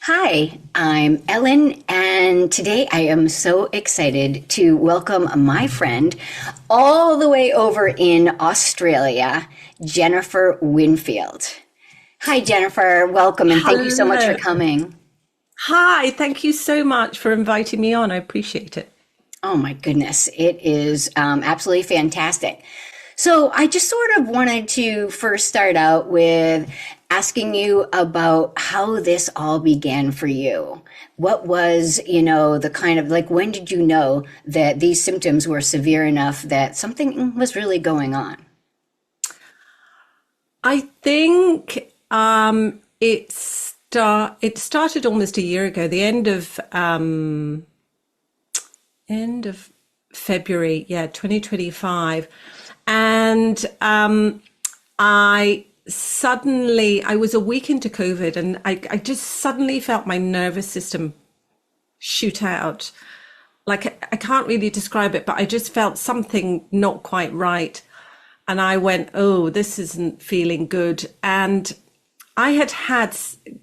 Hi, I'm Ellen, and today I am so excited to welcome my friend all the way over in Australia, Jennifer Winfield. Hi, Jennifer. Welcome, and thank you so much for Hello. coming. Hi, thank you so much for inviting me on. I appreciate it. Oh my goodness, it is absolutely fantastic. So I just sort of wanted to first start out with asking you about how this all began for you. What was, the kind of like, when did you know that these symptoms were severe enough that something was really going on? I think it started almost a year ago, the end of February, yeah, 2025. And I was a week into COVID, and I just suddenly felt my nervous system shoot out. Like I can't really describe it, but I just felt something not quite right. And I went, oh, this isn't feeling good. And I had had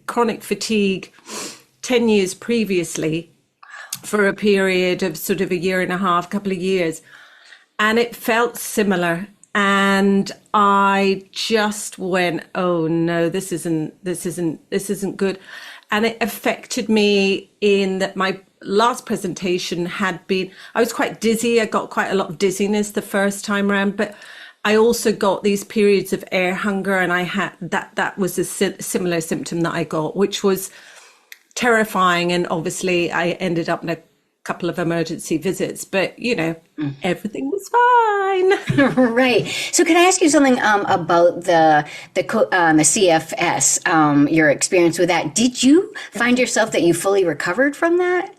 chronic fatigue 10 years previously for a period of sort of a year and a half, couple of years. And it felt similar. And I just went, oh no, this isn't good. And it affected me in that my last presentation had been, I was quite dizzy. I got quite a lot of dizziness the first time around, but I also got these periods of air hunger, and I had that was a similar symptom that I got, which was terrifying. And obviously I ended up in a couple of emergency visits, but everything was fine. Right. So, can I ask you something about the CFS? Your experience with that? Did you find yourself that you fully recovered from that?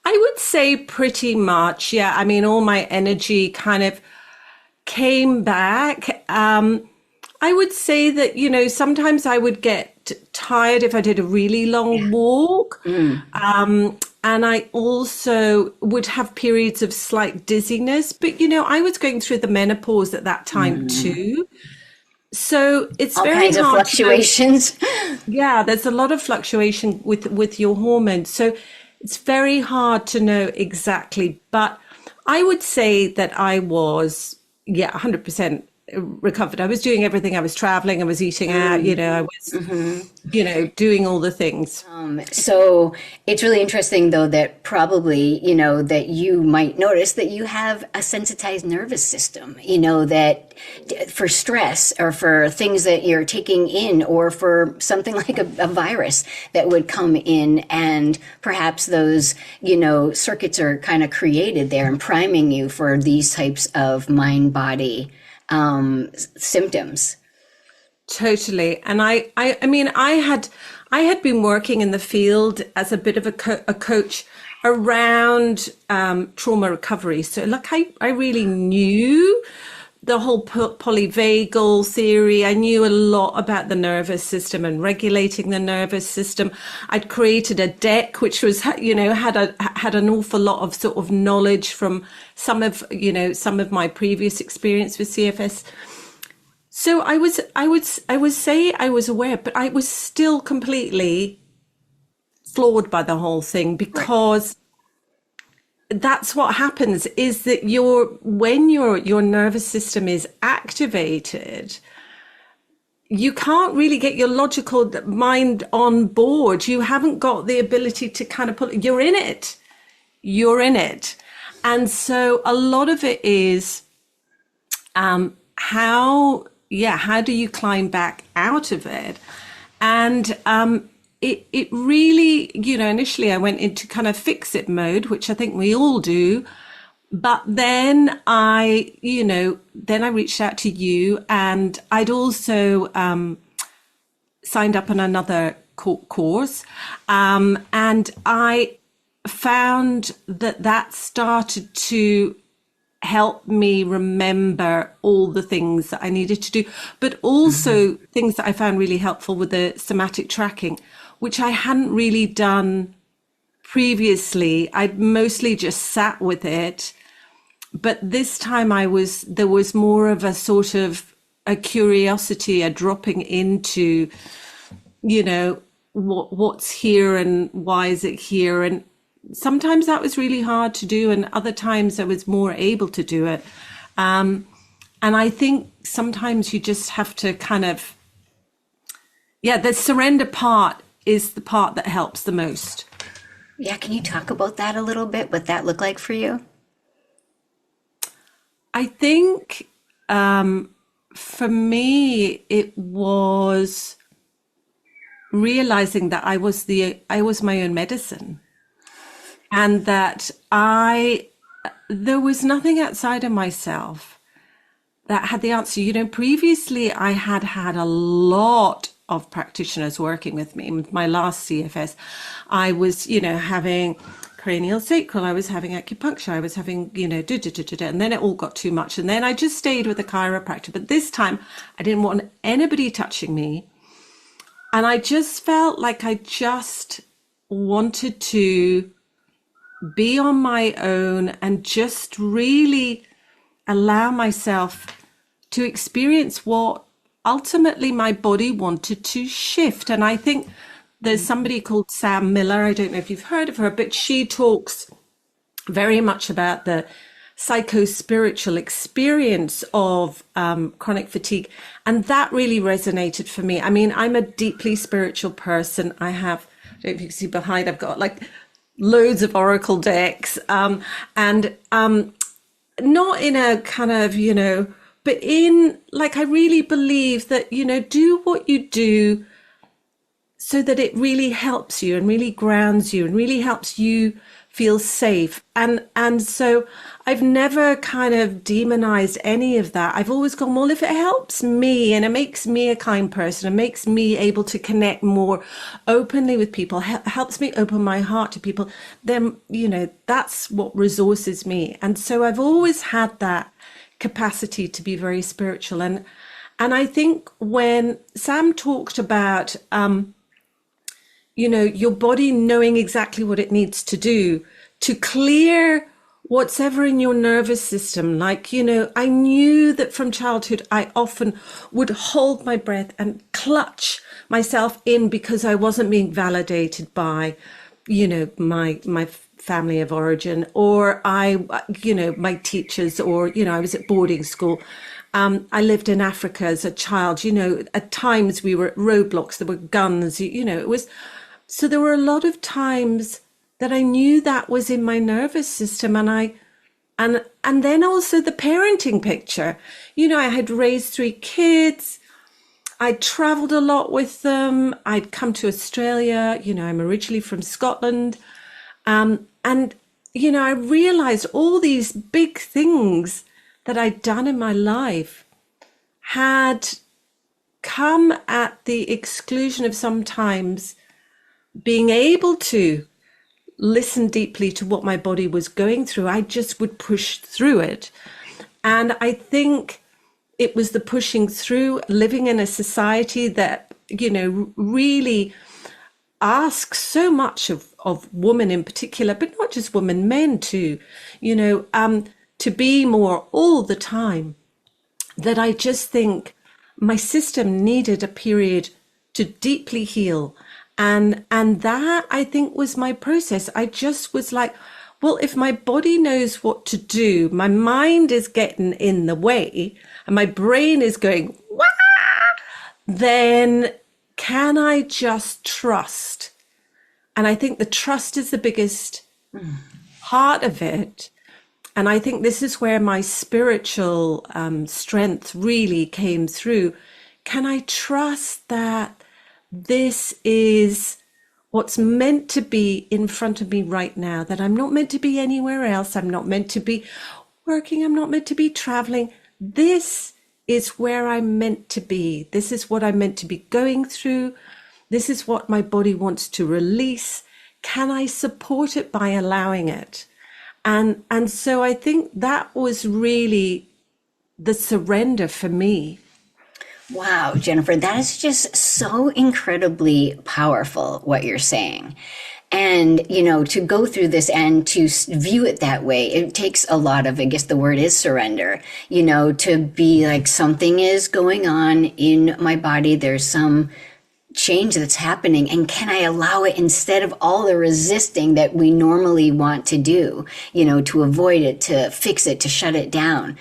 I would say pretty much, yeah. I mean, all my energy kind of came back. I would say that, sometimes I would get tired if I did a really long walk. And I also would have periods of slight dizziness. But, I was going through the menopause at that time too. So it's All very kinds of hard to know. fluctuations. Yeah, there's a lot of fluctuation with your hormones. So it's very hard to know exactly. But I would say that I was, yeah, 100% recovered. I was doing everything. I was traveling, I was eating out, I was, doing all the things. So it's really interesting, though, that probably, that you might notice that you have a sensitized nervous system, that for stress or for things that you're taking in or for something like a virus that would come in, and perhaps those, circuits are kind of created there and priming you for these types of mind body symptoms. Totally. And I mean, I had been working in the field as a bit of a coach around trauma recovery. So like I really knew the whole polyvagal theory. I knew a lot about the nervous system and regulating the nervous system. I'd created a deck which was, had an awful lot of sort of knowledge from some of my previous experience with CFS. So I would say I was aware, but I was still completely floored by the whole thing, Right. because that's what happens, is that when your nervous system is activated, you can't really get your logical mind on board. You haven't got the ability to kind of put, you're in it. And so a lot of it is how do you climb back out of it? And it really, initially I went into kind of fix it mode, which I think we all do. But then I reached out to you, and I'd also signed up on another course. And I found that started to help me remember all the things that I needed to do, but also things that I found really helpful with the somatic tracking, which I hadn't really done previously. I'd mostly just sat with it, but this time there was more of a sort of a curiosity, a dropping into, you know, what's here and why is it here. And sometimes that was really hard to do, and other times I was more able to do it. And I think sometimes you just have to kind of, yeah, the surrender part is the part that helps the most. Yeah, can you talk about that a little bit? What that looked like for you? I think for me, it was realizing that I was my own medicine, and that there was nothing outside of myself that had the answer. Previously I had had a lot of practitioners working with me. With my last CFS, I was, having cranial sacral, I was having acupuncture, I was having, and then it all got too much. And then I just stayed with a chiropractor. But this time I didn't want anybody touching me. And I just felt like I just wanted to be on my own and just really allow myself to experience what ultimately my body wanted to shift. And I think there's somebody called Sam Miller, I don't know if you've heard of her, but she talks very much about the psycho-spiritual experience of chronic fatigue. And that really resonated for me. I mean, I'm a deeply spiritual person. I don't know if you can see behind, I've got like loads of oracle decks, and not in a kind of, but in like, I really believe that, do what you do so that it really helps you and really grounds you and really helps you feel safe. And so I've never kind of demonized any of that. I've always gone, well, if it helps me and it makes me a kind person and makes me able to connect more openly with people, helps me open my heart to people, then, that's what resources me. And so I've always had that capacity to be very spiritual. And I think when Sam talked about, your body knowing exactly what it needs to do to clear what's ever in your nervous system. Like, I knew that from childhood, I often would hold my breath and clutch myself in because I wasn't being validated by, my family of origin, or my teachers, or, I was at boarding school. I lived in Africa as a child, at times we were at roadblocks, there were guns, it was, so there were a lot of times that I knew that was in my nervous system. And then also the parenting picture, I had raised 3 kids. I traveled a lot with them. I'd come to Australia, I'm originally from Scotland. And, I realized all these big things that I'd done in my life had come at the exclusion of sometimes being able to listen deeply to what my body was going through. I just would push through it. And I think it was the pushing through, living in a society that, really asks so much of women in particular, but not just women, men too, to be more all the time, that I just think my system needed a period to deeply heal. And that, I think, was my process. I just was like, well, if my body knows what to do, my mind is getting in the way and my brain is going, wah, then can I just trust? And I think the trust is the biggest part of it. And I think this is where my spiritual strength really came through. Can I trust that this is what's meant to be in front of me right now, that I'm not meant to be anywhere else. I'm not meant to be working. I'm not meant to be traveling. This is where I'm meant to be. This is what I'm meant to be going through. This is what my body wants to release. Can I support it by allowing it? And so I think that was really the surrender for me. Wow, Jennifer, that is just so incredibly powerful, what you're saying. And, to go through this and to view it that way, it takes a lot of, I guess the word is surrender, to be like, something is going on in my body. There's some change that's happening, and can I allow it instead of all the resisting that we normally want to do, to avoid it, to fix it, to shut it down.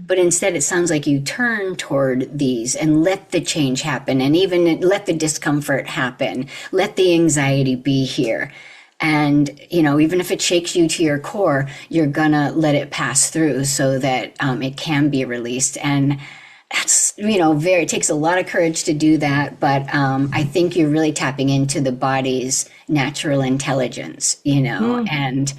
But instead it sounds like you turn toward these and let the change happen, and even let the discomfort happen, let the anxiety be here. And, even if it shakes you to your core, you're gonna let it pass through so that it can be released. And that's, it takes a lot of courage to do that. But I think you're really tapping into the body's natural intelligence, and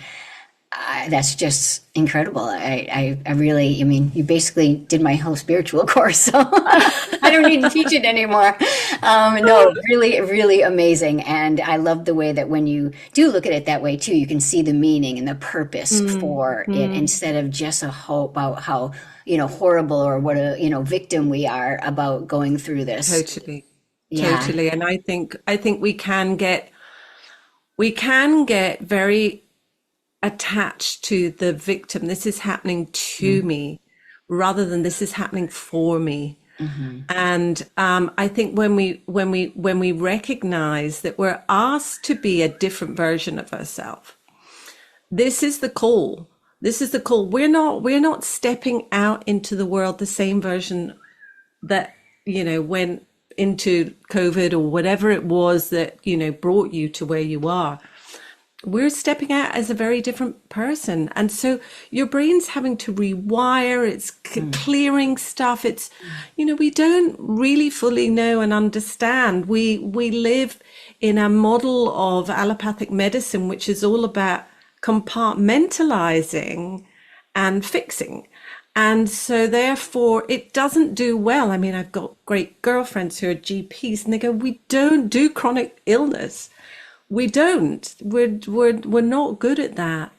that's just incredible. I really, you basically did my whole spiritual course, so I don't need to teach it anymore. No, really, really amazing. And I love the way that when you do look at it that way too, you can see the meaning and the purpose for it, instead of just a hope about how, horrible or what a, victim we are about going through this. Totally. Yeah. Totally. And I think we can get very attached to the victim. This is happening to me, rather than this is happening for me. And I think when we recognize that we're asked to be a different version of ourselves, this is the call. This is the call. We're not stepping out into the world the same version that went into COVID or whatever it was that brought you to where you are. We're stepping out as a very different person. And so your brain's having to rewire, it's clearing stuff. It's, we don't really fully know and understand. We live in a model of allopathic medicine, which is all about compartmentalizing and fixing. And so therefore it doesn't do well. I've got great girlfriends who are GPs, and they go, we don't do chronic illness. We don't. We're not good at that.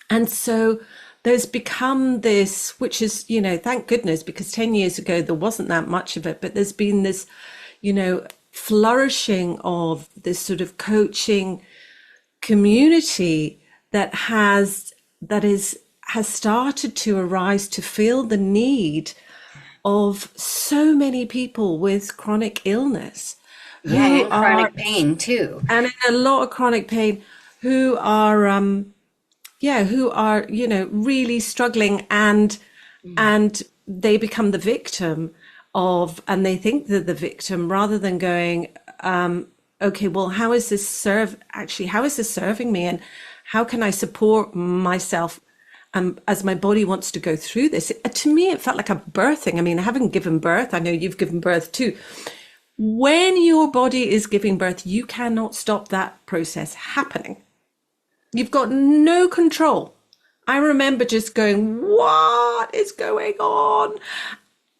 And so there's become this, which is, thank goodness, because 10 years ago there wasn't that much of it, but there's been this, flourishing of this sort of coaching community that has started to arise to feel the need of so many people with chronic illness. Yeah, and chronic pain too. And a lot of chronic pain, who are really struggling, and they become the victim of, and they think they're the victim, rather than going, okay, well, how is this serving me, and how can I support myself as my body wants to go through this? To me, it felt like a birthing. I haven't given birth. I know you've given birth too. When your body is giving birth, you cannot stop that process happening. You've got no control. I remember just going, what is going on?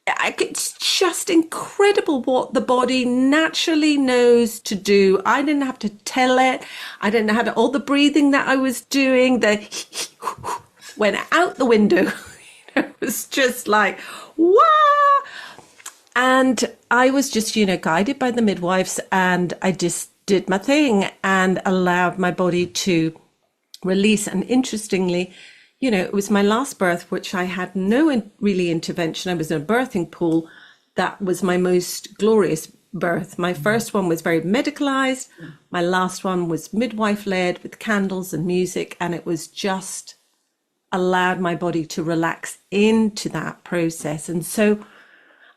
It's just incredible what the body naturally knows to do. I didn't have to tell it. I didn't have all the breathing that I was doing. Went out the window. It was just like, wow. And I was just, guided by the midwives, and I just did my thing and allowed my body to release. And interestingly, it was my last birth, which I had no really intervention. I was in a birthing pool. That was my most glorious birth. My first one was very medicalized. My last one was midwife led with candles and music. And it was just allowed my body to relax into that process. And so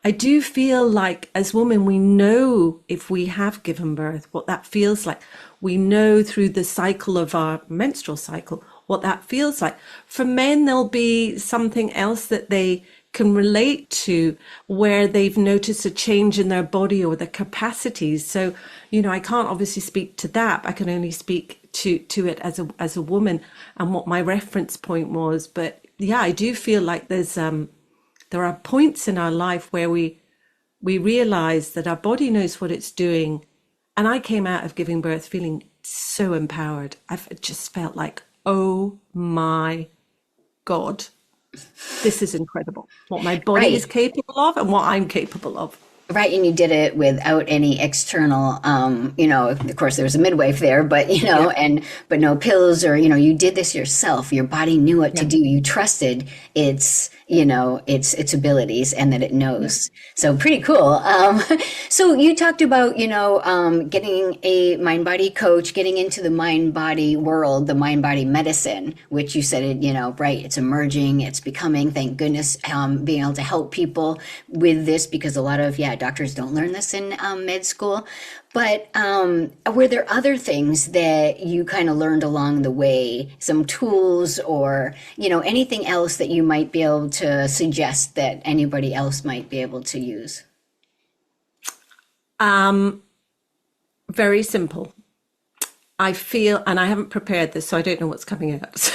I do feel like as women, we know if we have given birth, what that feels like. We know through the cycle of our menstrual cycle, what that feels like. For men, there'll be something else that they can relate to, where they've noticed a change in their body or their capacities. So, I can't obviously speak to that. I can only speak to it as a woman and what my reference point was. But yeah, I do feel like there are points in our life where we realize that our body knows what it's doing. And I came out of giving birth feeling so empowered. I've just felt like, oh my God, this is incredible. What my body is capable of and what I'm capable of. Right, and you did it without any external, of course there was a midwife there, but, but no pills or, you did this yourself. Your body knew what to do. You trusted its its abilities and that it knows. So pretty cool. So you talked about, getting a mind body coach, getting into the mind body world, the mind body medicine, which you said, right, it's emerging, it's becoming, thank goodness, being able to help people with this, because a lot of, doctors don't learn this in med school. But were there other things that you kind of learned along the way, some tools or, anything else that you might be able to suggest that anybody else might be able to use? Very simple. I feel, and I haven't prepared this, so I don't know what's coming out.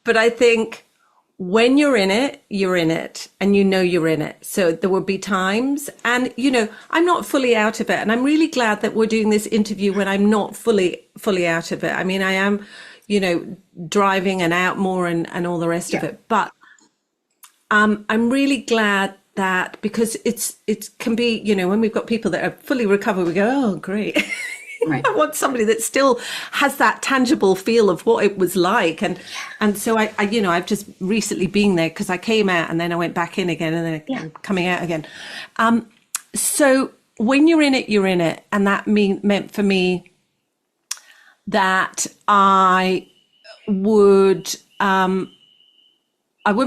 But I think when you're in it, you're in it, and you're in it. So there will be times, and I'm not fully out of it, and I'm really glad that we're doing this interview when I'm not fully out of it. I mean, I am, driving and out more and all the rest of it, but I'm really glad that, because it can be, when we've got people that are fully recovered, we go, oh, great. Right. I want somebody that still has that tangible feel of what it was like. And so I I've just recently been there, because I came out and then I went back in again, and then I'm coming out again. So when you're in it, you're in it. And that meant for me that I wouldn't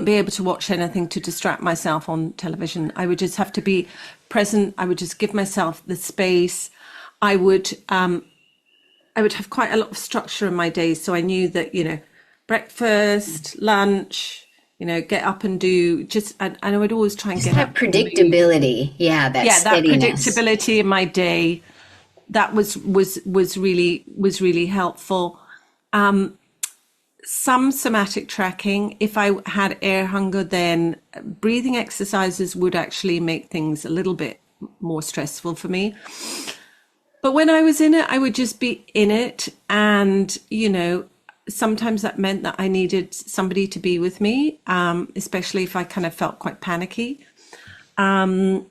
be able to watch anything to distract myself on television. I would just have to be present. I would just give myself the space. I would have quite a lot of structure in my days. So I knew that, breakfast, lunch, get up and do and I would always try and get have up. Predictability. That predictability in my day, that was really helpful. Some somatic tracking. If I had air hunger, then breathing exercises would actually make things a little bit more stressful for me. But when I was in it, I would just be in it. And, sometimes that meant that I needed somebody to be with me, especially if I kind of felt quite panicky. And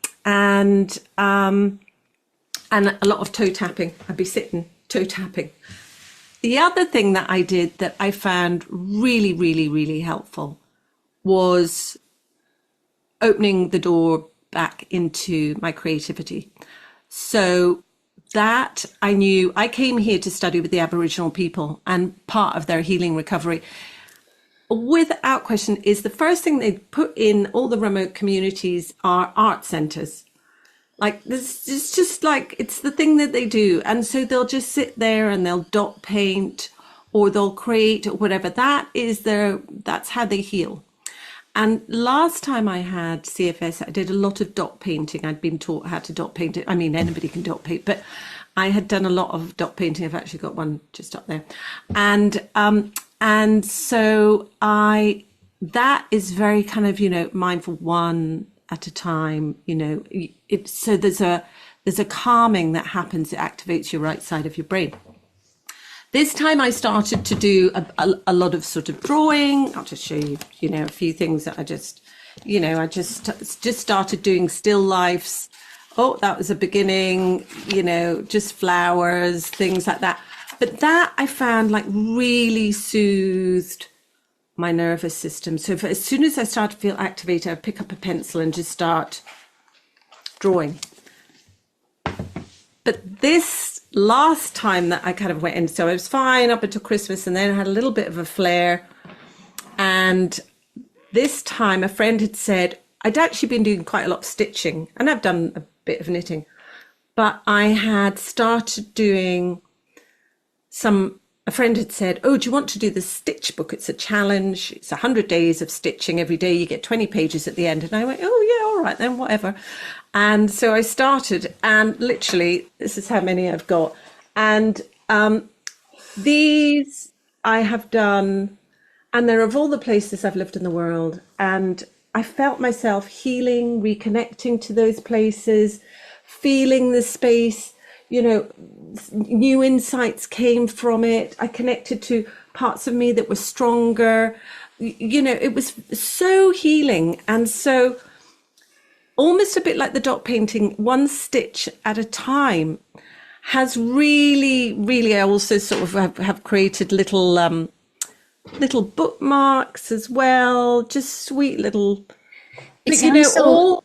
a lot of toe tapping. I'd be sitting toe tapping. The other thing that I did that I found really, really, really helpful was opening the door back into my creativity. So that I knew, I came here to study with the Aboriginal people, and part of their healing recovery, without question, is the first thing they put in all the remote communities are art centres. Like this is just like, it's the thing that they do. And so they'll just sit there and they'll dot paint, or they'll create, or whatever. That's how they heal. And last time I had CFS, I did a lot of dot painting. I'd been taught how to dot paint it. I mean, anybody can dot paint, but I had done a lot of dot painting. I've actually got one just up there. And so that is very kind of, mindful, one at a time, so there's a calming that happens. It activates your right side of your brain. This time I started to do a lot of sort of drawing. I'll just show you, a few things that I just started doing still lifes. Oh, that was a beginning, just flowers, things like that. But that I found like really soothed my nervous system. So as soon as I started to feel activated, I'd pick up a pencil and just start drawing. But this last time that I kind of went in, so I was fine up until Christmas, and then I had a little bit of a flare. And this time a friend had said, I'd actually been doing quite a lot of stitching, and I've done a bit of knitting, but I had started doing a friend had said, oh, do you want to do the stitch book? It's a challenge. It's 100 days of stitching. Every day you get 20 pages at the end. And I went, oh yeah, all right then, whatever. And so I started, and literally this is how many I've got. And these I have done, and they're of all the places I've lived in the world. And I felt myself healing, reconnecting to those places, feeling the space, new insights came from it. I connected to parts of me that were stronger. It was so healing. And so almost a bit like the dot painting, one stitch at a time has really, really, I also sort of have created little little bookmarks as well, just sweet little, It you know, sounds so, all,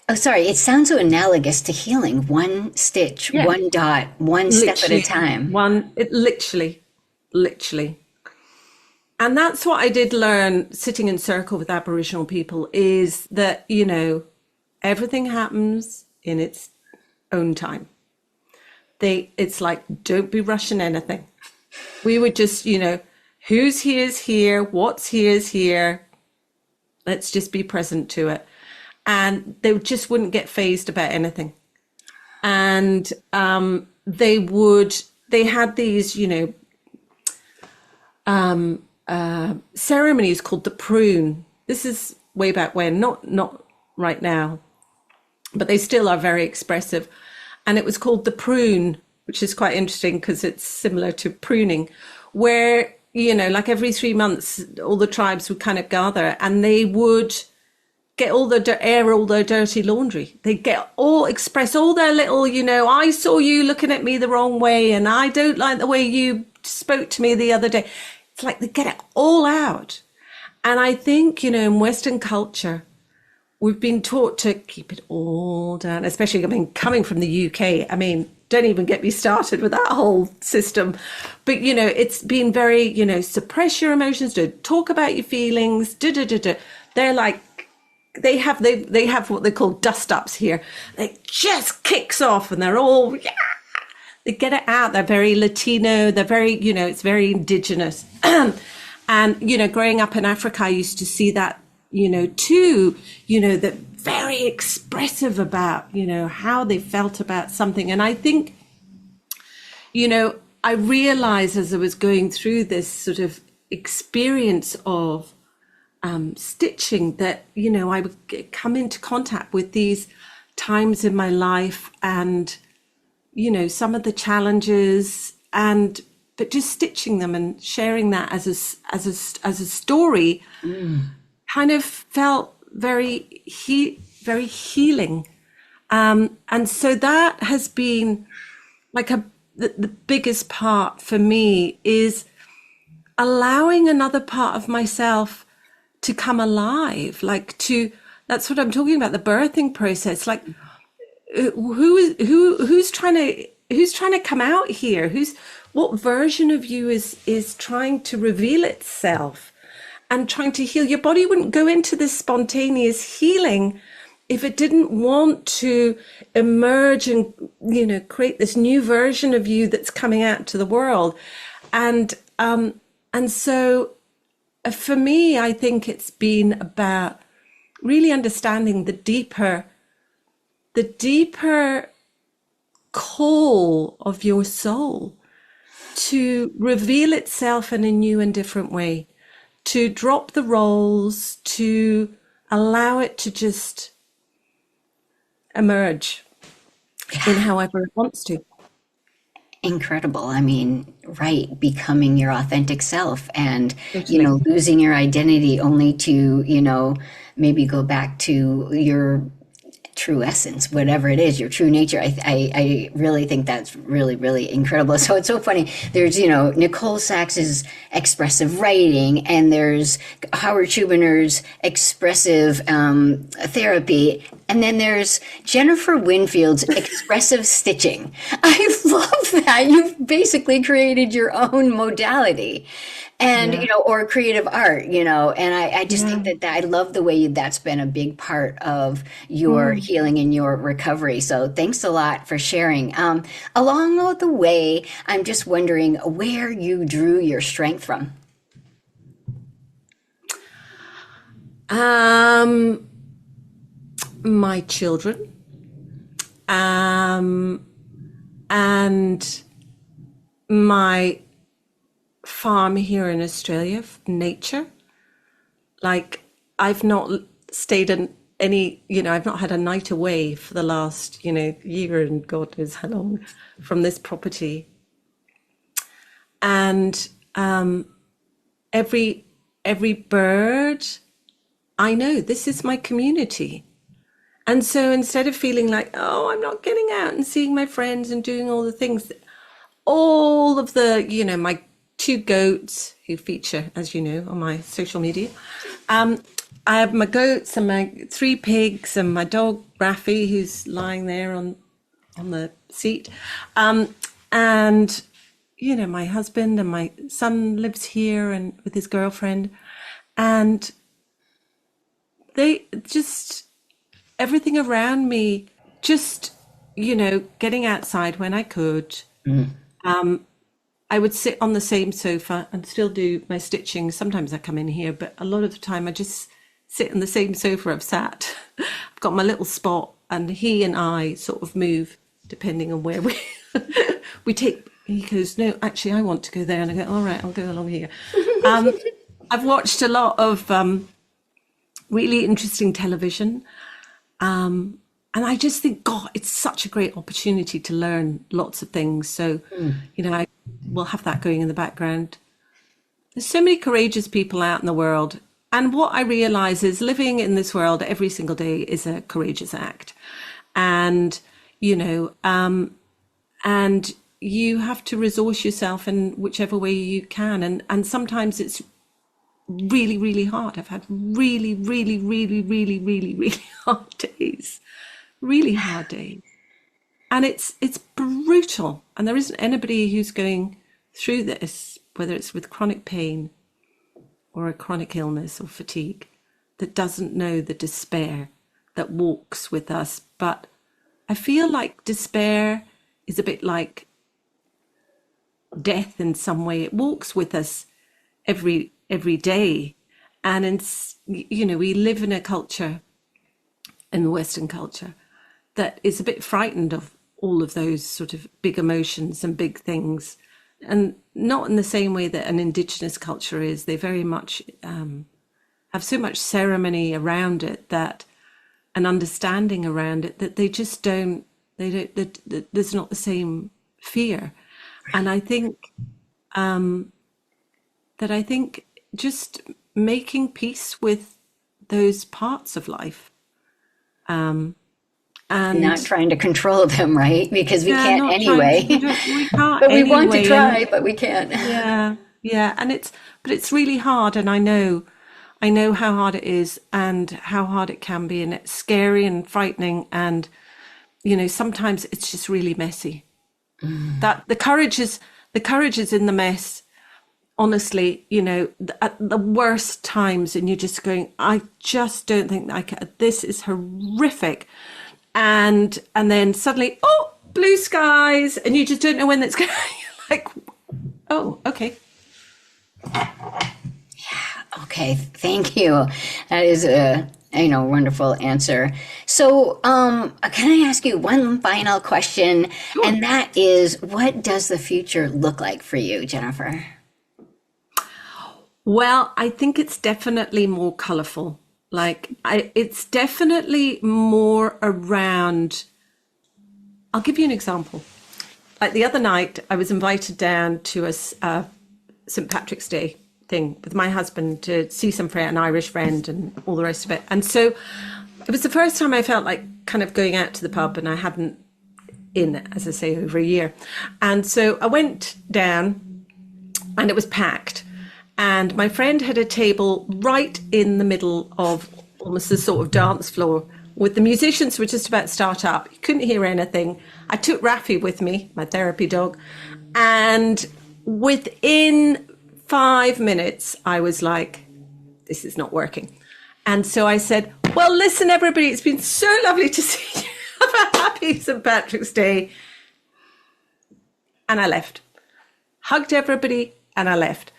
oh, sorry, it sounds so analogous to healing. One stitch, yeah, one dot, one step at a literally time. one, it literally. And that's what I did learn sitting in circle with Aboriginal people is that, you know, everything happens in its own time. It's like, don't be rushing anything. We would just, you know, who's here is here, what's here is here. Let's just be present to it. And they just wouldn't get phased about anything. And they had these, you know, ceremonies called the prune. This is way back when, not right now, but they still are very expressive. And it was called the prune, which is quite interesting because it's similar to pruning, where, you know, like every 3 months, all the tribes would kind of gather and they would get all the air, all their dirty laundry. They get all express all their little, you know, I saw you looking at me the wrong way and I don't like the way you spoke to me the other day. It's like they get it all out. And I think, you know, in Western culture, we've been taught to keep it all down, especially, I mean, coming from the UK, I mean, don't even get me started with that whole system. But, you know, it's been very, you know, suppress your emotions, don't talk about your feelings, They're like, they have what they call dust ups here. It just kicks off and they're all, yeah, they get it out. They're very Latino. They're very, you know, it's very indigenous. And, you know, growing up in Africa, I used to see that, you know, too, you know, that very expressive about, you know, how they felt about something. And I think, you know, I realized as I was going through this sort of experience of stitching that, you know, I would come into contact with these times in my life and, you know, some of the challenges but just stitching them and sharing that as a story kind of felt very healing. And so that has been like the biggest part for me is allowing another part of myself to come alive, that's what I'm talking about, the birthing process. Like who's trying to come out here? What version of you is trying to reveal itself and trying to heal? Your body wouldn't go into this spontaneous healing if it didn't want to emerge and, you know, create this new version of you that's coming out to the world. And so for me, I think it's been about really understanding the deeper call of your soul to reveal itself in a new and different way, to drop the roles, to allow it to just emerge in however it wants to. Incredible. I mean, right, becoming your authentic self and, you Totally. know, losing your identity only to, you know, maybe go back to your true essence, whatever it is, your true nature. I really think that's really, really incredible. So it's so funny. There's, you know, Nicole Sachs's expressive writing, and there's Howard Schubiner's expressive therapy, and then there's Jennifer Winfield's expressive stitching. I love that. You've basically created your own modality. And, Yeah. you know, or creative art, you know, and I just Yeah. think that I love the way that's been a big part of your healing and your recovery. So thanks a lot for sharing. Along the way, I'm just wondering where you drew your strength from. Um, my children, and my farm here in Australia, nature. Like I've not stayed in any, you know, I've not had a night away for the last, you know, year and God knows how long from this property. And every bird, I know this is my community. And so instead of feeling like, oh, I'm not getting out and seeing my friends and doing all the things, all of the, you know, my 2 goats who feature, as you know, on my social media. I have my goats and my 3 pigs and my dog Raffy, who's lying there on the seat. And, you know, my husband and my son lives here and with his girlfriend. And they just, everything around me, just, you know, getting outside when I could. I would sit on the same sofa and still do my stitching. Sometimes I come in here, but a lot of the time I just sit on the same sofa I've sat. I've got my little spot, and he and I sort of move depending on where we take. He goes, no, actually, I want to go there. And I go, all right, I'll go along here. I've watched a lot of really interesting television. And I just think, God, it's such a great opportunity to learn lots of things. So, you know, I will have that going in the background. There's so many courageous people out in the world. And what I realize is living in this world every single day is a courageous act. And, you know, and you have to resource yourself in whichever way you can. And sometimes it's really, really hard. I've had really, really, really, really, really, really hard days. Really hard days. And it's brutal. And there isn't anybody who's going through this, whether it's with chronic pain or a chronic illness or fatigue, that doesn't know the despair that walks with us. But I feel like despair is a bit like death in some way. It walks with us every day. And you know, we live in a culture, in the Western culture, that is a bit frightened of all of those sort of big emotions and big things, and not in the same way that an Indigenous culture is. They very much have so much ceremony around it, that an understanding around it, that they just don't. There's not the same fear, and I think I think just making peace with those parts of life. And not trying to control them, right? Because we can't anyway. We can't but we anyway. want to try, but we can't. Yeah. And it's really hard. And I know how hard it is and how hard it can be. And it's scary and frightening. And, you know, sometimes it's just really messy. That the courage is in the mess. Honestly, you know, at the worst times, and you're just going, I just don't think that I can. This is horrific. And then suddenly, oh, blue skies, and you just don't know when that's going. You're like, oh, okay. Yeah. Okay. Thank you. That is a wonderful answer. So, can I ask you one final question? Sure. And that is, what does the future look like for you, Jennifer? Well, I think it's definitely more colorful. It's definitely more around. I'll give you an example. Like the other night, I was invited down to a St. Patrick's Day thing with my husband to see some friend, an Irish friend, and all the rest of it. And so it was the first time I felt like kind of going out to the pub, and I hadn't in, as I say, over a year. And so I went down, and it was packed. And my friend had a table right in the middle of almost a sort of dance floor with the musicians were just about to start up. You couldn't hear anything. I took Raffy with me, my therapy dog. And within 5 minutes, I was like, this is not working. And so I said, well, listen, everybody, it's been so lovely to see you. Have a happy St. Patrick's Day. And I left. Hugged everybody and I left.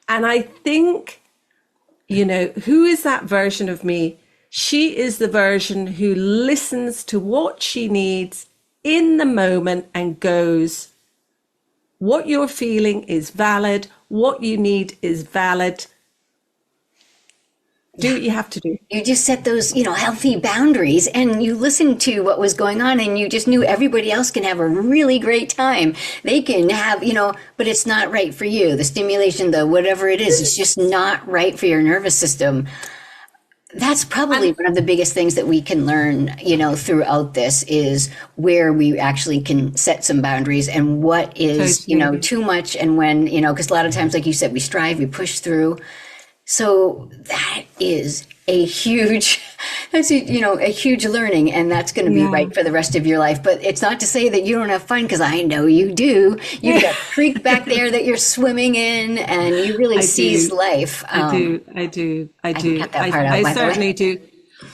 And I think, you know, who is that version of me? She is the version who listens to what she needs in the moment and goes, what you're feeling is valid. What you need is valid. Do what you have to do. You just set those, healthy boundaries, and you listened to what was going on, and you just knew everybody else can have a really great time. They can have, but it's not right for you. The stimulation, the whatever it is, it's just not right for your nervous system. that's probably one of the biggest things that we can learn, throughout this is where we actually can set some boundaries and what is, Totally. too much and when, because a lot of times, like you said, we strive, we push through. So that is a huge learning, and that's going to be Yeah, right for the rest of your life. But it's not to say that you don't have fun, because I know you do. You've got creek back there that you're swimming in, and you really I seize do. life. I do. I do. I I can do. cut that part out, I by the way. certainly do.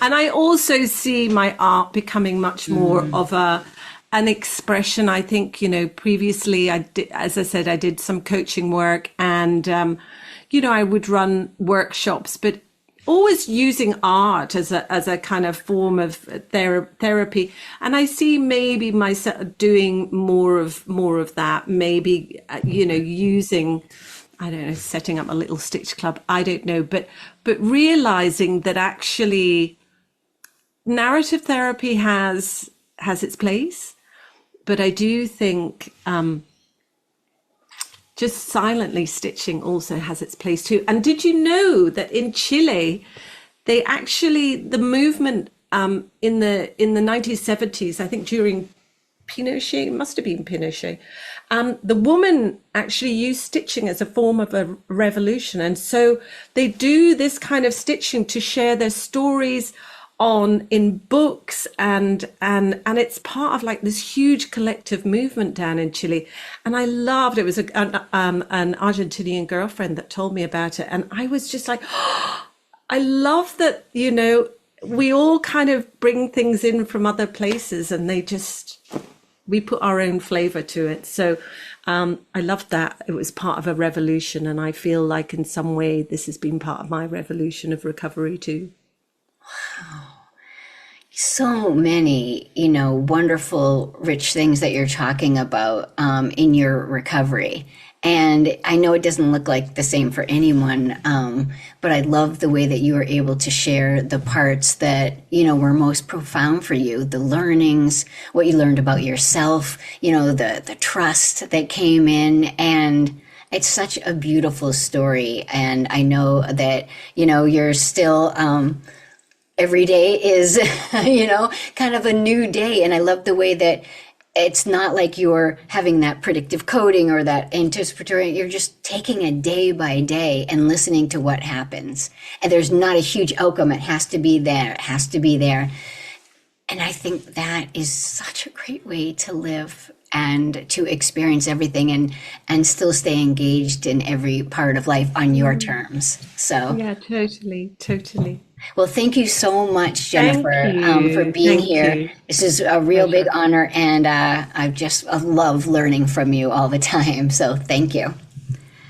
And I also see my art becoming much more of an expression. I think, previously I did, as I said, I did some coaching work, and, I would run workshops, but always using art as a kind of form of therapy. And I see maybe myself doing more of that, maybe, using, I don't know, setting up a little stitch club. I don't know, but realizing that actually narrative therapy has its place, but I do think just silently stitching also has its place too. And did you know that in Chile, they actually the movement in the 1970s, I think during Pinochet, it must have been Pinochet, the woman actually used stitching as a form of a revolution. And so they do this kind of stitching to share their stories on in books, and it's part of like this huge collective movement down in Chile. And I loved it. It was an Argentinian girlfriend that told me about it, and I was just like, oh, I love that, we all kind of bring things in from other places, and we put our own flavor to it. So I loved that. It was part of a revolution, and I feel like in some way this has been part of my revolution of recovery too. So many, wonderful, rich things that you're talking about in your recovery. And I know it doesn't look like the same for anyone, but I love the way that you were able to share the parts that, were most profound for you, the learnings, what you learned about yourself, the trust that came in. And it's such a beautiful story. And I know that, you're still, every day is, kind of a new day. And I love the way that it's not like you're having that predictive coding or that anticipatory. You're just taking a day by day and listening to what happens. And there's not a huge outcome. It has to be there. It has to be there. And I think that is such a great way to live and to experience everything and still stay engaged in every part of life on your terms. So. Yeah, totally, totally. Well, thank you so much, Thank Jennifer, for you. being Thank here. you. This is a real big Pleasure. honor, and I love learning from you all the time. So thank you.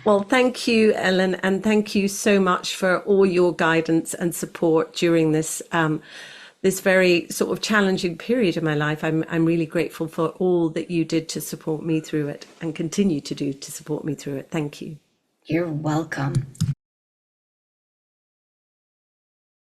Well, thank you, Ellen, and thank you so much for all your guidance and support during this very sort of challenging period of my life. I'm really grateful for all that you did to support me through it and continue to do to support me through it. Thank you. You're welcome.